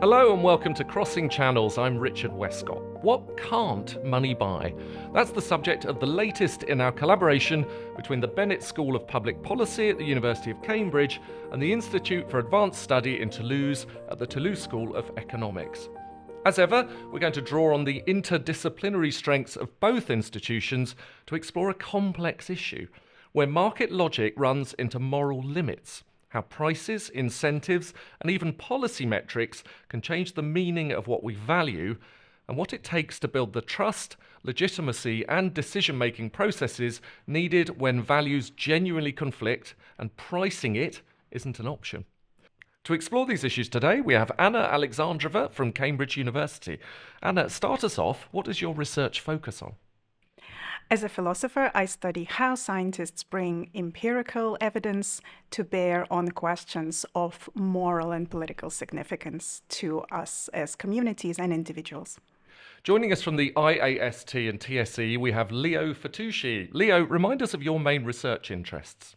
Hello and welcome to Crossing Channels. I'm Richard Westcott. What can't money buy? That's the subject of the latest in our collaboration between the Bennett School of Public Policy at the University of Cambridge and the Institute for Advanced Study in Toulouse at the Toulouse School of Economics. As ever, we're going to draw on the interdisciplinary strengths of both institutions to explore a complex issue where market logic runs into moral limits. How prices, incentives, and even policy metrics can change the meaning of what we value, and what it takes to build the trust, legitimacy, and decision-making processes needed when values genuinely conflict and pricing it isn't an option. To explore these issues today, we have Anna Alexandrova from Cambridge University. Anna, start us off. What does your research focus on? As a philosopher, I study how scientists bring empirical evidence to bear on questions of moral and political significance to us as communities and individuals. Joining us from the IAST and TSE, we have Léo Fitouchi. Léo, remind us of your main research interests.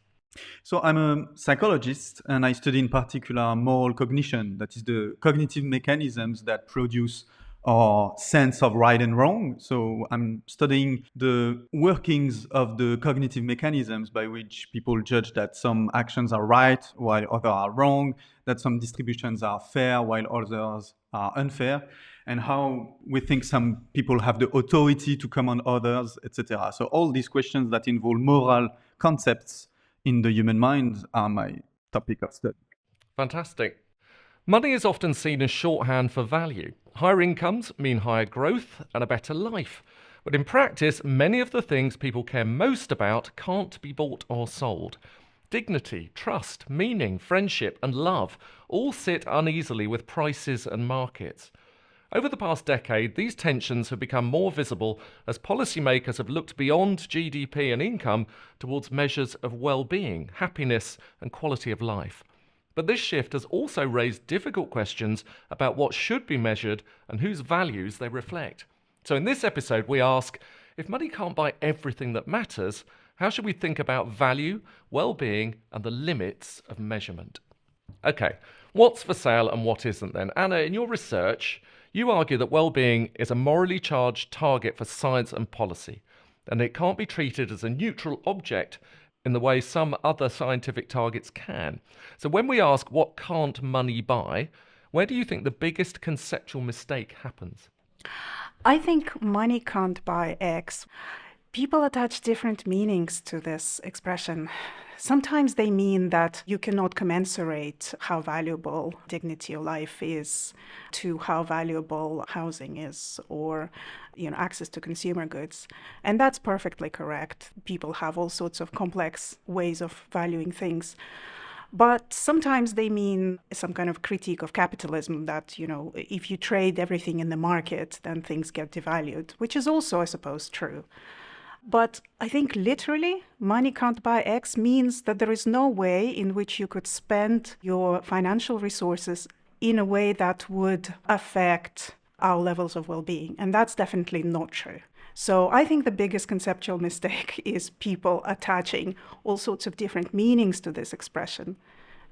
So I'm a psychologist, and I study in particular moral cognition, that is the cognitive mechanisms that produce our sense of right and wrong. So I'm studying the workings of the cognitive mechanisms by which people judge that some actions are right while others are wrong, that some distributions are fair while others are unfair, and how we think some people have the authority to command others, etc. So all these questions that involve moral concepts in the human mind are my topic of study. Fantastic. Money is often seen as shorthand for value. Higher incomes mean higher growth and a better life. But in practice, many of the things people care most about can't be bought or sold. Dignity, trust, meaning, friendship, and love all sit uneasily with prices and markets. Over the past decade, these tensions have become more visible as policymakers have looked beyond GDP and income towards measures of well-being, happiness, and quality of life. But this shift has also raised difficult questions about what should be measured and whose values they reflect. So in this episode, we ask, if money can't buy everything that matters, how should we think about value, well-being, and the limits of measurement? Okay, what's for sale and what isn't then? Anna, in your research, you argue that well-being is a morally charged target for science and policy, and it can't be treated as a neutral object in the way some other scientific targets can. So when we ask what can't money buy, where do you think the biggest conceptual mistake happens? I think money can't buy X. People attach different meanings to this expression. Sometimes they mean that you cannot commensurate how valuable dignity of life is to how valuable housing is, or access to consumer goods. And that's perfectly correct. People have all sorts of complex ways of valuing things. But sometimes they mean some kind of critique of capitalism that, if you trade everything in the market, then things get devalued, which is also, I suppose, true. But I think literally, money can't buy X means that there is no way in which you could spend your financial resources in a way that would affect our levels of well-being. And that's definitely not true. So I think the biggest conceptual mistake is people attaching all sorts of different meanings to this expression.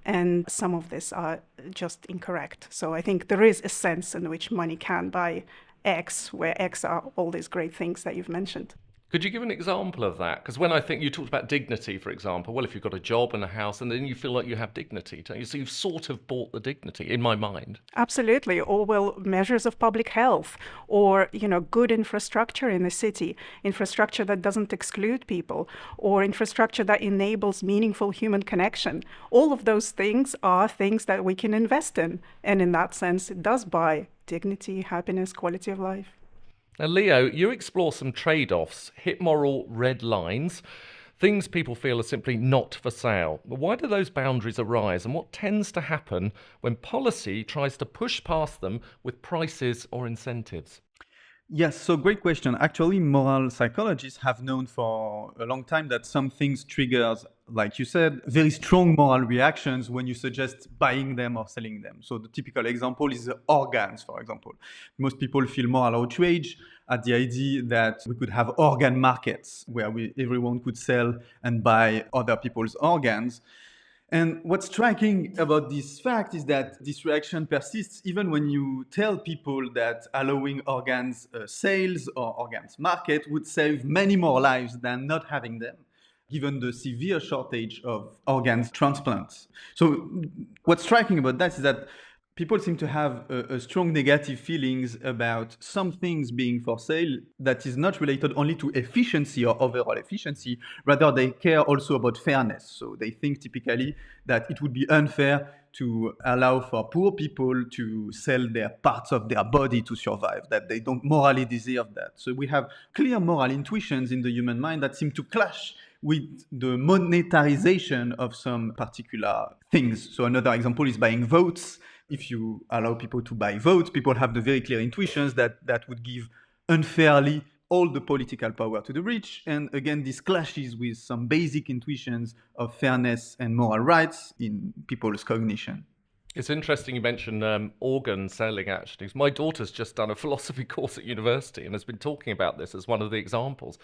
And some of this are just incorrect. So I think there is a sense in which money can buy X, where X are all these great things that you've mentioned. Could you give an example of that? Because when I think you talked about dignity, for example, well, if you've got a job and a house, and then you feel like you have dignity, don't you? So you've sort of bought the dignity, in my mind. Absolutely. Or, measures of public health, or, good infrastructure in the city, infrastructure that doesn't exclude people, or infrastructure that enables meaningful human connection. All of those things are things that we can invest in. And in that sense, it does buy dignity, happiness, quality of life. Now, Léo, you explore some trade-offs, hit moral red lines, things people feel are simply not for sale. But why do those boundaries arise, and what tends to happen when policy tries to push past them with prices or incentives? Yes, so great question. Actually, moral psychologists have known for a long time that some things triggers, like you said, very strong moral reactions when you suggest buying them or selling them. So the typical example is organs, for example. Most people feel moral outrage at the idea that we could have organ markets where everyone could sell and buy other people's organs. And what's striking about this fact is that this reaction persists even when you tell people that allowing organs sales or organs market would save many more lives than not having them, given the severe shortage of organs transplants. So what's striking about that is that people seem to have a strong negative feelings about some things being for sale that is not related only to efficiency or overall efficiency, rather they care also about fairness. So they think typically that it would be unfair to allow for poor people to sell their parts of their body to survive, that they don't morally deserve that. So we have clear moral intuitions in the human mind that seem to clash with the monetarization of some particular things. So another example is buying votes. If you allow people to buy votes, people have the very clear intuitions that that would give unfairly all the political power to the rich. And again, this clashes with some basic intuitions of fairness and moral rights in people's cognition. It's interesting you mentioned organ selling, actually. My daughter's just done a philosophy course at university and has been talking about this as one of the examples.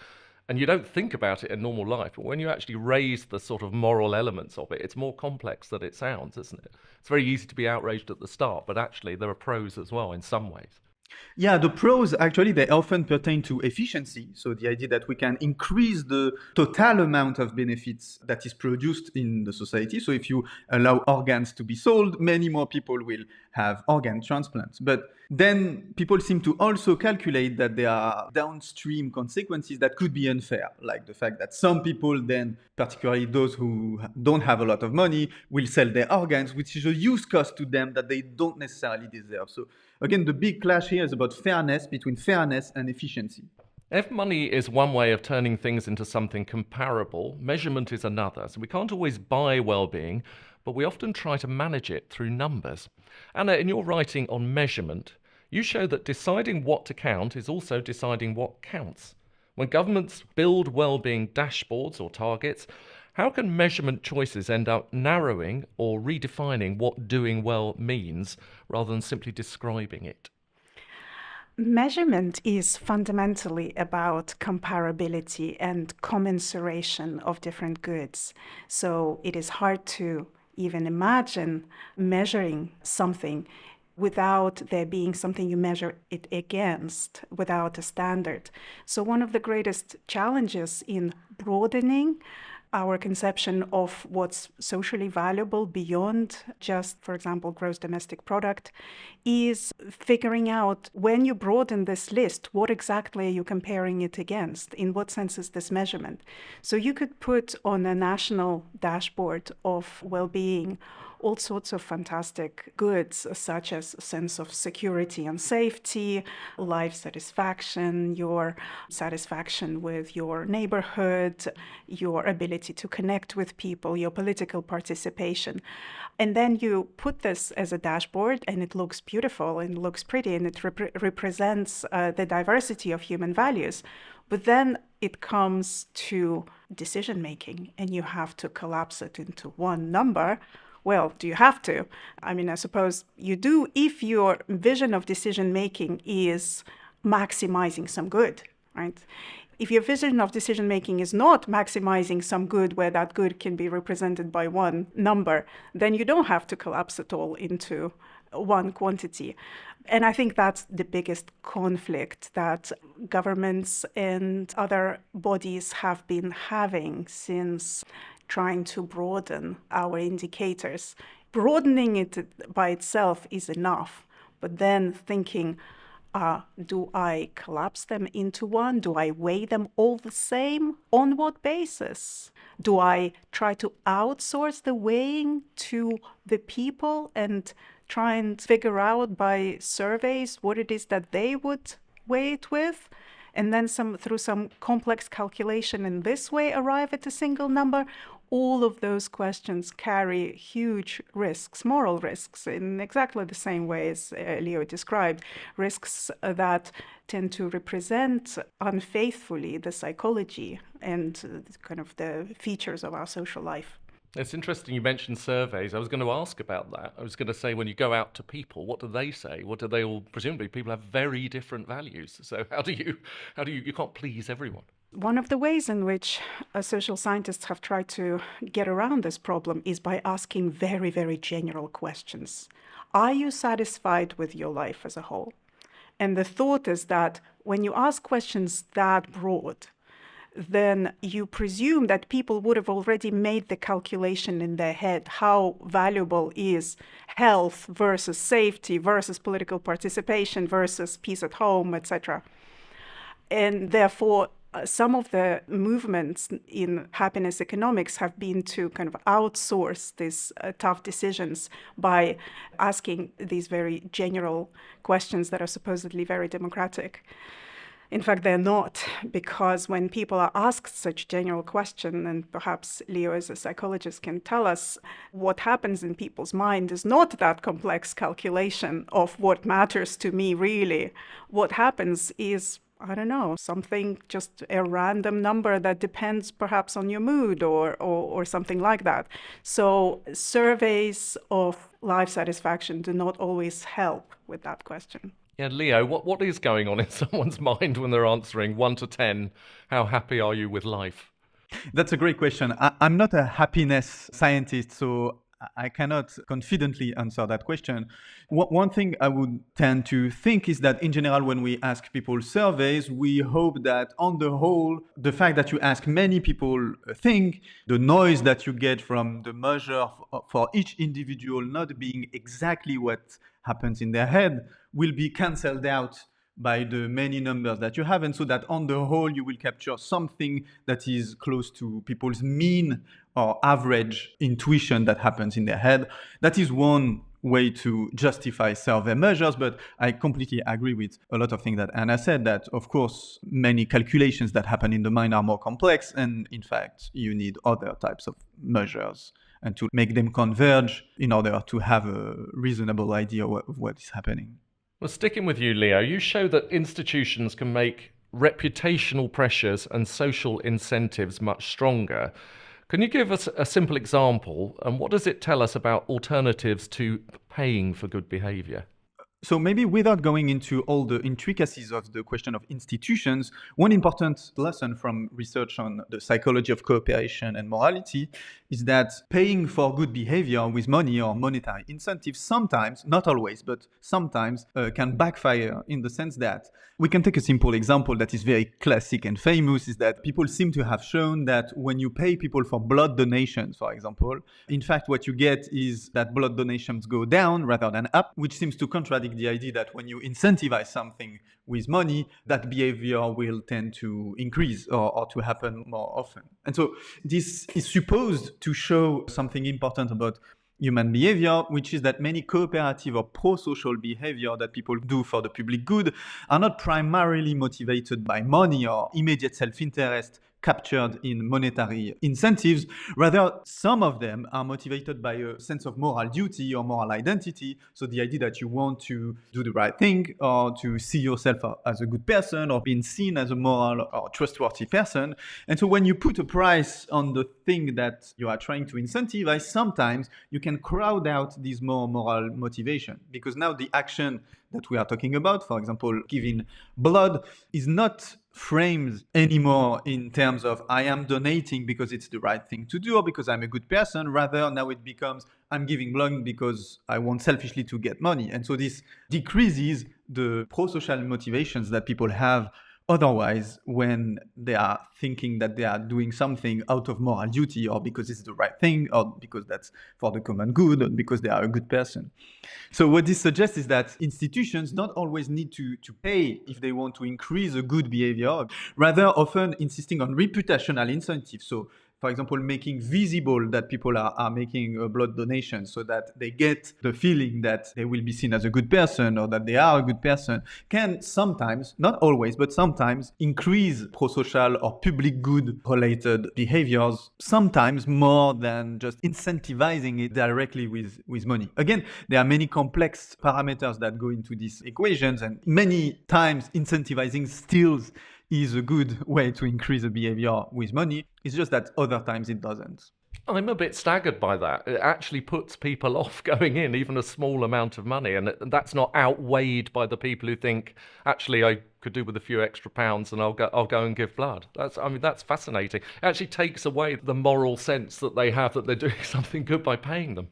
And you don't think about it in normal life, but when you actually raise the sort of moral elements of it, it's more complex than it sounds, isn't it? It's very easy to be outraged at the start, but actually there are pros as well in some ways. Yeah, the pros actually, they often pertain to efficiency. So the idea that we can increase the total amount of benefits that is produced in the society. So if you allow organs to be sold, many more people will have organ transplants. But then people seem to also calculate that there are downstream consequences that could be unfair, like the fact that some people then, particularly those who don't have a lot of money, will sell their organs, which is a huge cost to them that they don't necessarily deserve. So again, the big clash here is about fairness, between fairness and efficiency. If money is one way of turning things into something comparable, measurement is another. So we can't always buy well-being, but we often try to manage it through numbers. Anna, in your writing on measurement, you show that deciding what to count is also deciding what counts. When governments build well-being dashboards or targets, how can measurement choices end up narrowing or redefining what doing well means rather than simply describing it? Measurement is fundamentally about comparability and commensuration of different goods. So it is hard to even imagine measuring something without there being something you measure it against, without a standard. So one of the greatest challenges in broadening our conception of what's socially valuable beyond just, for example, gross domestic product is figuring out, when you broaden this list, what exactly are you comparing it against? In what sense is this measurement? So you could put on a national dashboard of well-being all sorts of fantastic goods, such as a sense of security and safety, life satisfaction, your satisfaction with your neighborhood, your ability to connect with people, your political participation. And then you put this as a dashboard, and it looks beautiful and looks pretty, and it represents the diversity of human values. But then it comes to decision making, and you have to collapse it into one number. Well, do you have to? I mean, I suppose you do if your vision of decision-making is maximizing some good, right? If your vision of decision-making is not maximizing some good where that good can be represented by one number, then you don't have to collapse it all into one quantity. And I think that's the biggest conflict that governments and other bodies have been having since trying to broaden our indicators. Broadening it by itself is enough, but then thinking, do I collapse them into one? Do I weigh them all the same? On what basis? Do I try to outsource the weighing to the people and try and figure out by surveys what it is that they would weigh it with? And then through some complex calculation in this way arrive at a single number? All of those questions carry huge risks, moral risks, in exactly the same way as Leo described, risks that tend to represent unfaithfully the psychology and kind of the features of our social life. It's interesting you mentioned surveys. I was going to ask about that. I was going to say, when you go out to people, what do they say? What do they all, presumably people have very different values. So how do you can't please everyone? One of the ways in which social scientists have tried to get around this problem is by asking very, very general questions. Are you satisfied with your life as a whole? And the thought is that when you ask questions that broad, then you presume that people would have already made the calculation in their head how valuable is health versus safety versus political participation versus peace at home, etc. And therefore, some of the movements in happiness economics have been to kind of outsource these tough decisions by asking these very general questions that are supposedly very democratic. In fact, they're not, because when people are asked such general question, and perhaps Leo as a psychologist can tell us, what happens in people's mind is not that complex calculation of what matters to me really. What happens is, I don't know, something, just a random number that depends perhaps on your mood or something like that. So surveys of life satisfaction do not always help with that question. Yeah, Leo, what is going on in someone's mind when they're answering 1 to 10, how happy are you with life? That's a great question. I'm not a happiness scientist, so I cannot confidently answer that question. One thing I would tend to think is that in general, when we ask people surveys, we hope that on the whole, the fact that you ask many people a thing, the noise that you get from the measure for each individual not being exactly what happens in their head will be cancelled out by the many numbers that you have, and so that on the whole you will capture something that is close to people's mean or average intuition that happens in their head. That is one way to justify survey measures, but I completely agree with a lot of things that Anna said, that of course many calculations that happen in the mind are more complex, and in fact you need other types of measures and to make them converge in order to have a reasonable idea of what is happening. Well, sticking with you, Leo, you show that institutions can make reputational pressures and social incentives much stronger. Can you give us a simple example, and what does it tell us about alternatives to paying for good behavior? So maybe without going into all the intricacies of the question of institutions, one important lesson from research on the psychology of cooperation and morality is that paying for good behavior with money or monetary incentives sometimes, not always, but sometimes can backfire, in the sense that we can take a simple example that is very classic and famous, is that people seem to have shown that when you pay people for blood donations, for example, in fact what you get is that blood donations go down rather than up, which seems to contradict the idea that when you incentivize something with money, that behavior will tend to increase or to happen more often. And so this is supposed to show something important about human behavior, which is that many cooperative or pro-social behavior that people do for the public good are not primarily motivated by money or immediate self-interest captured in monetary incentives. Rather, some of them are motivated by a sense of moral duty or moral identity. So the idea that you want to do the right thing, or to see yourself as a good person, or being seen as a moral or trustworthy person. And so when you put a price on the thing that you are trying to incentivize, sometimes you can crowd out this more moral motivation, because now the action that we are talking about, for example, giving blood, is not framed anymore in terms of I am donating because it's the right thing to do or because I'm a good person. Rather, now it becomes I'm giving blood because I want selfishly to get money. And so this decreases the pro-social motivations that people have otherwise when they are thinking that they are doing something out of moral duty, or because it's the right thing, or because that's for the common good, or because they are a good person. So what this suggests is that institutions don't always need to pay if they want to increase a good behavior, rather often insisting on reputational incentives. So for example, making visible that people are making a blood donation so that they get the feeling that they will be seen as a good person or that they are a good person, can sometimes, not always, but sometimes increase pro-social or public good related behaviors, sometimes more than just incentivizing it directly with money. Again, there are many complex parameters that go into these equations, and many times incentivizing steals is a good way to increase the behavior with money. It's just that other times it doesn't. I'm a bit staggered by that. It actually puts people off going in, even a small amount of money, and that's not outweighed by the people who think, actually, I could do with a few extra pounds, and I'll go and give blood. That's fascinating. It actually takes away the moral sense that they have that they're doing something good by paying them.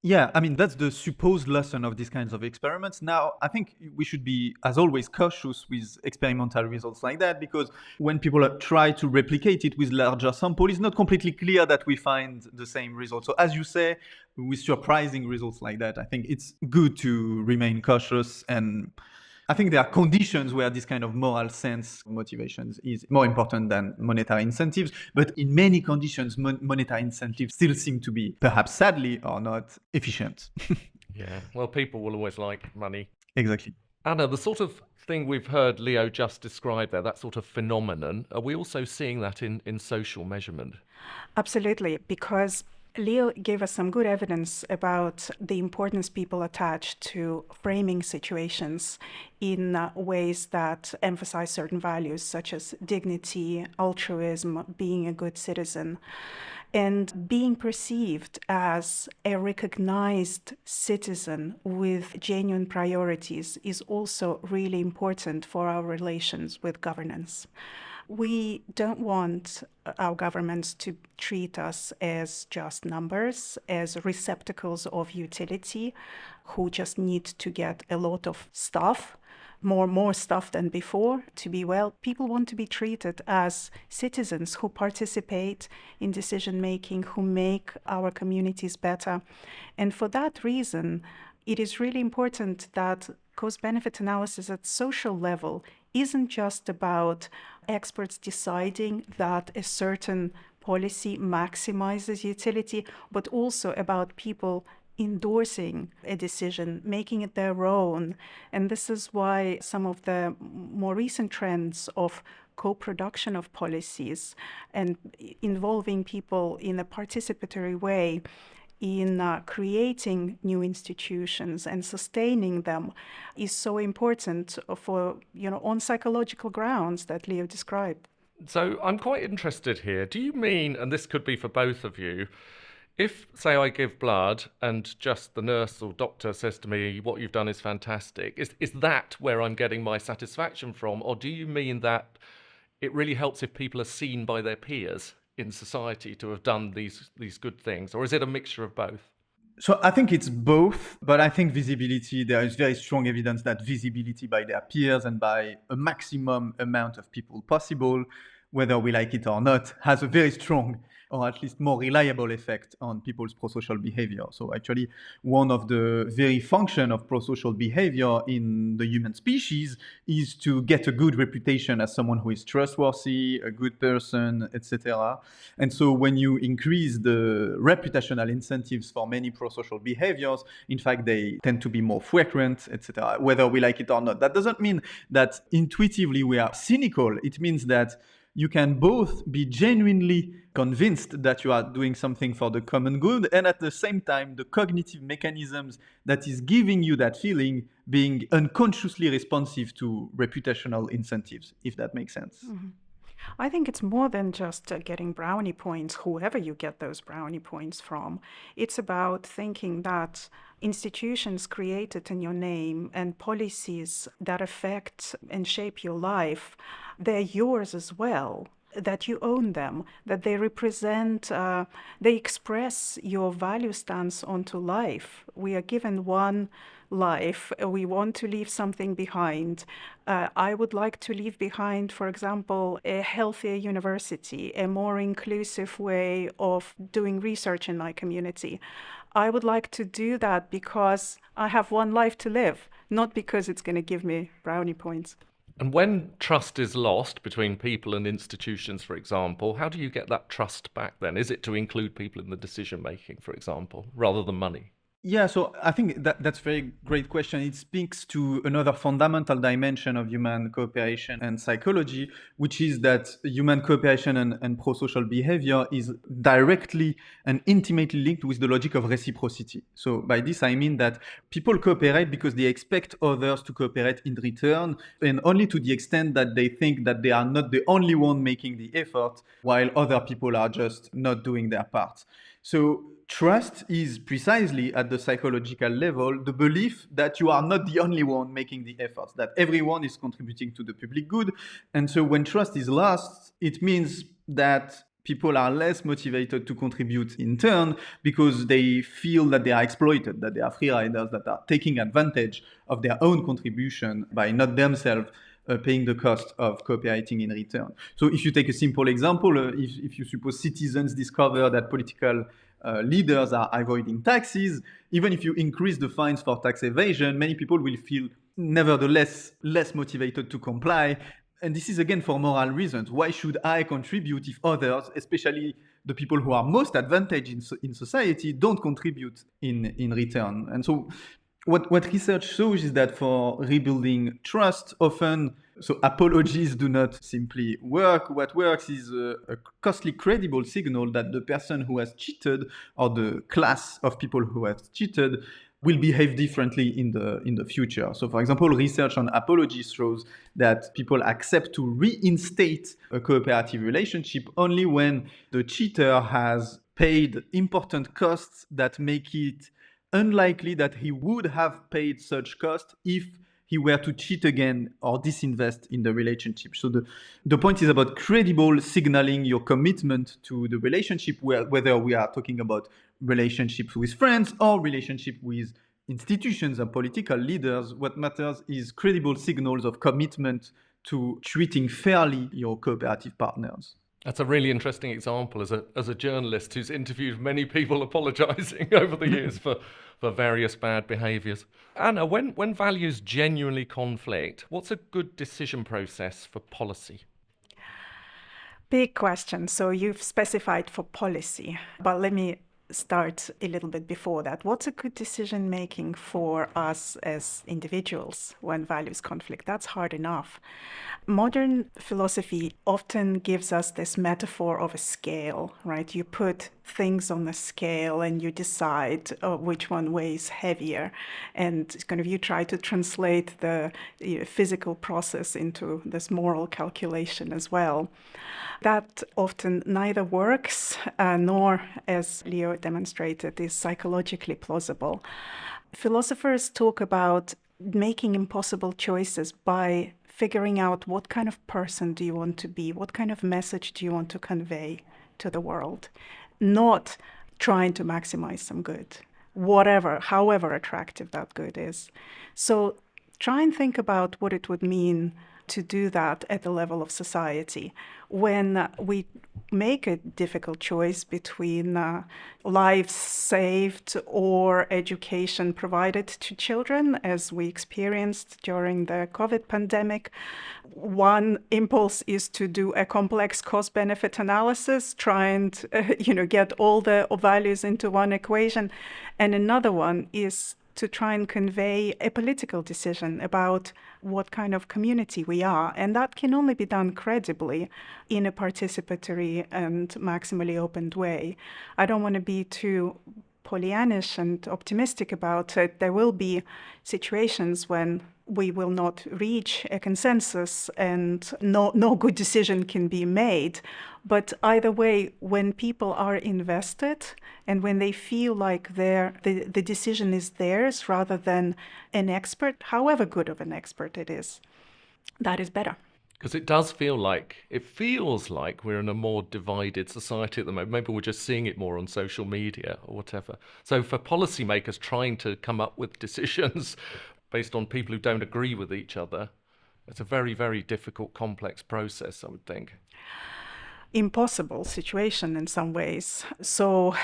Yeah, I mean, that's the supposed lesson of these kinds of experiments. Now, I think we should be, as always, cautious with experimental results like that, because when people try to replicate it with larger sample, it's not completely clear that we find the same result. So as you say, with surprising results like that, I think it's good to remain cautious, and I think there are conditions where this kind of moral sense motivations is more important than monetary incentives. But in many conditions, monetary incentives still seem to be, perhaps sadly or not, efficient. Yeah, well, people will always like money. Exactly. Anna, the sort of thing we've heard Leo just describe there, that sort of phenomenon, are we also seeing that in social measurement? Absolutely, because Leo gave us some good evidence about the importance people attach to framing situations in ways that emphasize certain values, such as dignity, altruism, being a good citizen. And being perceived as a recognized citizen with genuine priorities is also really important for our relations with governance. We don't want our governments to treat us as just numbers, as receptacles of utility who just need to get a lot of stuff, more stuff than before to be well. People want to be treated as citizens who participate in decision making, who make our communities better. And for that reason, it is really important that cost-benefit analysis at social level isn't just about experts deciding that a certain policy maximizes utility, but also about people endorsing a decision, making it their own. And this is why some of the more recent trends of co-production of policies and involving people in a participatory way in creating new institutions and sustaining them is so important for, on psychological grounds that Leo described. So I'm quite interested here. Do you mean, and this could be for both of you, if, say, I give blood and just the nurse or doctor says to me, what you've done is fantastic, is that where I'm getting my satisfaction from? Or do you mean that it really helps if people are seen by their peers in society to have done these good things? Or is it a mixture of both? So I think it's both, but I think visibility, there is very strong evidence that visibility by their peers and by a maximum amount of people possible, whether we like it or not, has a very strong or at least more reliable effect on people's prosocial behavior. So actually, one of the very function of prosocial behavior in the human species is to get a good reputation as someone who is trustworthy, a good person, etc. And so when you increase the reputational incentives for many prosocial behaviors, in fact, they tend to be more frequent, etc., whether we like it or not. That doesn't mean that intuitively we are cynical. It means that you can both be genuinely convinced that you are doing something for the common good, and at the same time, the cognitive mechanisms that is giving you that feeling being unconsciously responsive to reputational incentives, if that makes sense. Mm-hmm. I think it's more than just getting brownie points, whoever you get those brownie points from. It's about thinking that institutions created in your name and policies that affect and shape your life, they're yours as well, that you own them, that they represent, they express your value stance onto life. We are given one life. We want to leave something behind. I would like to leave behind, for example, a healthier university, a more inclusive way of doing research in my community. I would like to do that because I have one life to live, not because it's going to give me brownie points. And when trust is lost between people and institutions, for example, how do you get that trust back then? Is it to include people in the decision making, for example, rather than money? Yeah, so I think that's a very great question. It speaks to another fundamental dimension of human cooperation and psychology, which is that human cooperation and pro-social behavior is directly and intimately linked with the logic of reciprocity. So by this, I mean that people cooperate because they expect others to cooperate in return, and only to the extent that they think that they are not the only one making the effort, while other people are just not doing their part. So trust is precisely at the psychological level the belief that you are not the only one making the efforts, that everyone is contributing to the public good. And so when trust is lost, it means that people are less motivated to contribute in turn because they feel that they are exploited, that they are free riders, that are taking advantage of their own contribution by not themselves paying the cost of cooperating in return. So if you take a simple example, if you suppose citizens discover that political leaders are avoiding taxes, even if you increase the fines for tax evasion, many people will feel nevertheless less motivated to comply. And this is again for moral reasons. Why should I contribute if others, especially the people who are most advantaged in society, don't contribute in return? And so what research shows is that for rebuilding trust, often, so apologies do not simply work. What works is a costly, credible signal that the person who has cheated or the class of people who have cheated will behave differently in the future. So, for example, research on apologies shows that people accept to reinstate a cooperative relationship only when the cheater has paid important costs that make it unlikely that he would have paid such cost if he were to cheat again or disinvest in the relationship. So the point is about credible signaling your commitment to the relationship, whether we are talking about relationships with friends or relationship with institutions and political leaders. What matters is credible signals of commitment to treating fairly your cooperative partners. That's a really interesting example as a journalist who's interviewed many people apologising over the years for various bad behaviours. Anna, when values genuinely conflict, what's a good decision process for policy? Big question. So you've specified for policy, but let me start a little bit before that. What's a good decision making for us as individuals when values conflict? That's hard enough. Modern philosophy often gives us this metaphor of a scale, right? You put things on the scale and you decide which one weighs heavier. And kind of you try to translate the physical process into this moral calculation as well. That often neither works nor, as Leo demonstrated, is psychologically plausible. Philosophers talk about making impossible choices by figuring out what kind of person do you want to be, what kind of message do you want to convey to the world, not trying to maximize some good, however attractive that good is. So try and think about what it would mean to do that at the level of society. When we make a difficult choice between lives saved or education provided to children, as we experienced during the COVID pandemic, one impulse is to do a complex cost-benefit analysis, try and get all the values into one equation, and another one is to try and convey a political decision about what kind of community we are. And that can only be done credibly in a participatory and maximally opened way. I don't want to be too Pollyannish and optimistic about it. There will be situations when we will not reach a consensus and no good decision can be made. But either way, when people are invested and when they feel like the decision is theirs rather than an expert, however good of an expert it is, that is better. Because it feels like we're in a more divided society at the moment. Maybe we're just seeing it more on social media or whatever. So for policymakers trying to come up with decisions based on people who don't agree with each other, it's a very, very difficult, complex process, I would think. Impossible situation in some ways. So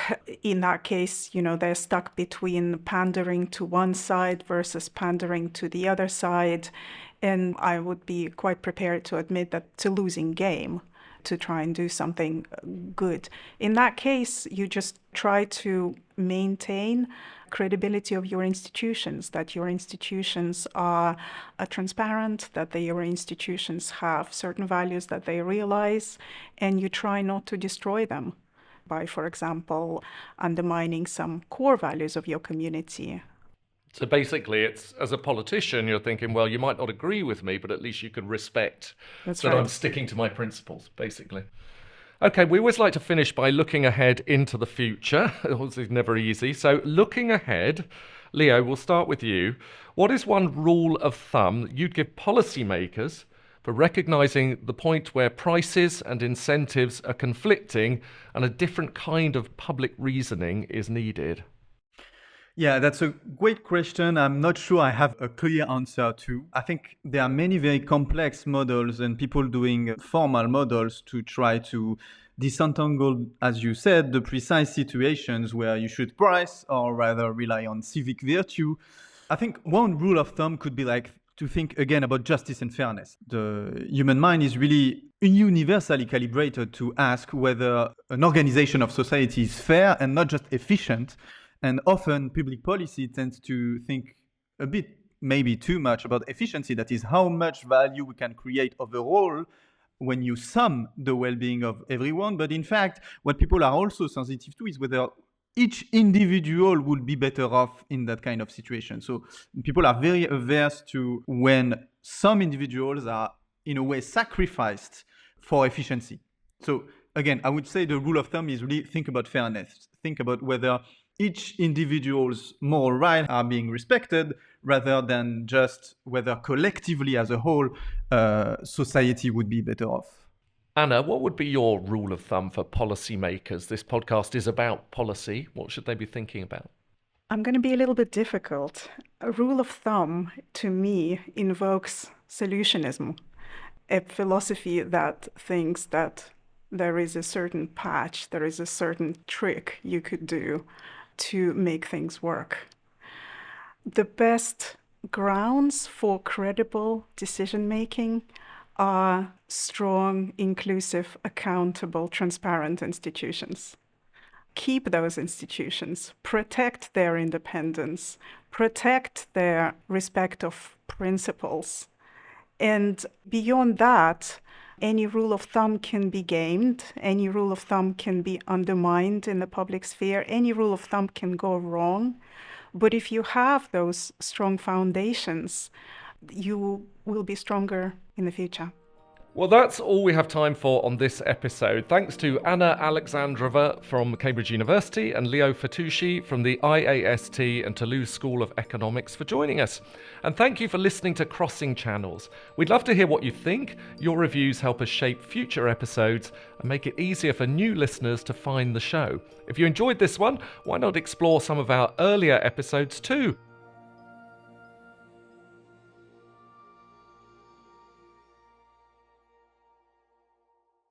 in that case, they're stuck between pandering to one side versus pandering to the other side. And I would be quite prepared to admit that it's a losing game. to try and do something good. In that case, you just try to maintain credibility of your institutions, that your institutions are transparent, that your institutions have certain values that they realize, and you try not to destroy them by, for example, undermining some core values of your community. So basically, it's as a politician, you're thinking, well, you might not agree with me, but at least you can respect that right. I'm sticking to my principles, basically. Okay, we always like to finish by looking ahead into the future. It's never easy. So looking ahead, Leo, we'll start with you. What is one rule of thumb you'd give policymakers for recognising the point where prices and incentives are conflicting and a different kind of public reasoning is needed? Yeah, that's a great question. I'm not sure I have a clear answer to. I think there are many very complex models and people doing formal models to try to disentangle, as you said, the precise situations where you should price or rather rely on civic virtue. I think one rule of thumb could be like to think again about justice and fairness. The human mind is really universally calibrated to ask whether an organization of society is fair and not just efficient. And often public policy tends to think a bit, maybe too much about efficiency. That is how much value we can create overall when you sum the well-being of everyone. But in fact, what people are also sensitive to is whether each individual would be better off in that kind of situation. So people are very averse to when some individuals are in a way sacrificed for efficiency. So again, I would say the rule of thumb is really think about fairness. Think about whether each individual's moral rights are being respected rather than just whether collectively as a whole society would be better off. Anna, what would be your rule of thumb for policymakers? This podcast is about policy. What should they be thinking about? I'm going to be a little bit difficult. A rule of thumb, to me, invokes solutionism, a philosophy that thinks that there is a certain patch, there is a certain trick you could do to make things work. The best grounds for credible decision-making are strong, inclusive, accountable, transparent institutions. Keep those institutions, protect their independence, protect their respect of principles. And beyond that, any rule of thumb can be gamed, any rule of thumb can be undermined in the public sphere, any rule of thumb can go wrong. But if you have those strong foundations, you will be stronger in the future. Well, that's all we have time for on this episode. Thanks to Anna Alexandrova from Cambridge University and Léo Fitouchi from the IAST and Toulouse School of Economics for joining us. And thank you for listening to Crossing Channels. We'd love to hear what you think. Your reviews help us shape future episodes and make it easier for new listeners to find the show. If you enjoyed this one, why not explore some of our earlier episodes too?